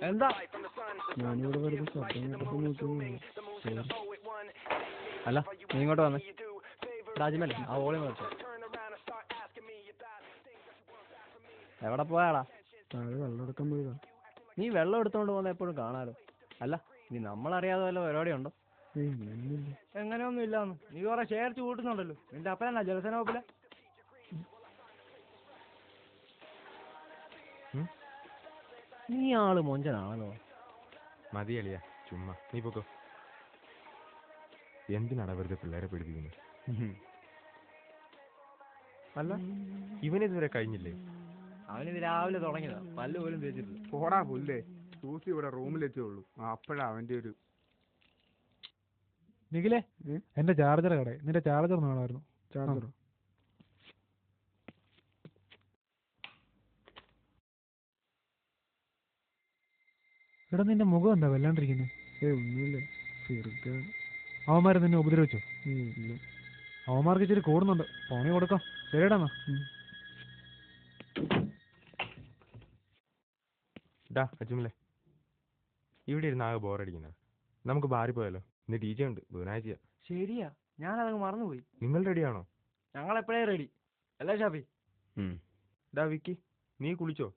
എന്താ ഞാനിവിടെ വെറുതെ ശബ്ദം കേട്ടപ്പോൾ നോക്കുന്നു. അല്ല നീ ഇങ്ങോട്ട് വന്നേ രാജ്യമല്ലേ ആ ഓളി നോക്കാം എവിടെ പോയാടാ? താഴെ വെള്ളം എടുക്കാൻ പോയതാ. നീ വെള്ളം എടുത്തോണ്ട് പോകുന്ന എപ്പോഴും കാണാലോ. അല്ല നീ നമ്മളറിയാതെ വല്ല പരിപാടി ഉണ്ടോ? അങ്ങനെയൊന്നുമില്ല. എങ്ങനെയൊന്നും ഇല്ലാന്ന് നീ കുറെ ഷെയർച്ച് കൂട്ടുന്നുണ്ടല്ലോ. നിന്റെ അപ്പനാ ജലസേന വകുപ്പിലെ. നീ ആള് മൊഞ്ചനാണല്ലോ. മതിയളിയ ചുമ്മാ നീ പോക്കോ. എന്തിനാണ് വെറുതെ പിള്ളേരെ പിടിപ്പിക്കുന്നത്? അല്ല ഇവനിതുവരെ കഴിഞ്ഞില്ലേ? അവനിത് രാവിലെ തുടങ്ങിയതാ, പല്ല് പോലും തേച്ചിട്ടില്ല. പോടാ പുല്ലേ. സൂസി ഇവിടെ റൂമിലെത്തിയുള്ളൂ. അപ്പോഴാ അവന്റെ ഒരു നിഖിലേ, എന്റെ ചാർജർ കടേ. നിന്റെ ചാർജർ വേണമായിരുന്നു. ചാർജറോ? എടാ നിന്റെ മുഖം എന്താ വല്ലാണ്ടിരിക്കുന്നത്? ഒന്നുമില്ല. അവന്മാരെ നിന്നെ ഉപദ്രവിച്ചോ? ഇല്ല. അവന്മാർക്ക് ഇച്ചിരി കൂടുന്നുണ്ട്. പണി കൊടുക്കാം. ശരിയടാ. അജുമല്ലേ, ഇവിടെ ഇരുന്ന് ആകെ ബോറടിക്കുന്നത്. നമുക്ക് ബാറിൽ പോയാലോ? ഇന്ന് DJ ഉണ്ട്, ബുധനാഴ്ച. ശരിയാ, ഞാനതങ്ങ് മറന്നുപോയി. നിങ്ങൾ റെഡിയാണോ? ഞങ്ങൾ എപ്പോഴേ റെഡി അല്ലേ ഷാഫി? വിക്കി, നീ കുളിച്ചോ?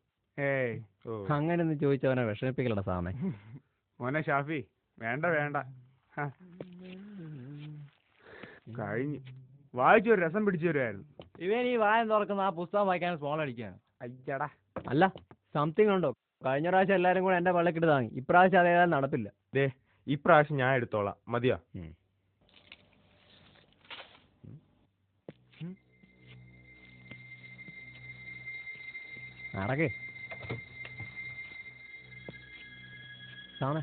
അങ്ങനെ ഒന്ന് ചോദിച്ചവനെ വിഷമിപ്പിക്കലടാ സാമേ. മോനെ ഷാഫി, വേണ്ട വേണ്ട. കഴിഞ്ഞു. വായിച്ചു ഒരു രസം പിടിച്ചു വരുമായിരുന്നു. ഇവൻ ഈ വായം തുറക്കുന്ന ആ പുസ്തകം വായിക്കാൻ സ്മോൾ അടിക്കാണ്. അയ്യടാ. അല്ല സംതിങ് ഉണ്ടോ? കഴിഞ്ഞ പ്രാവശ്യം എല്ലാരും കൂടെ എന്റെ പള്ളക്കിട്ട് താങ്ങി. ഇപ്രാവശ്യം അതേതായാലും നടപ്പില്ല. ഇപ്രാവശ്യം ഞാൻ എടുത്തോളാം. മതിയോ? നടക്കേ സാമേ.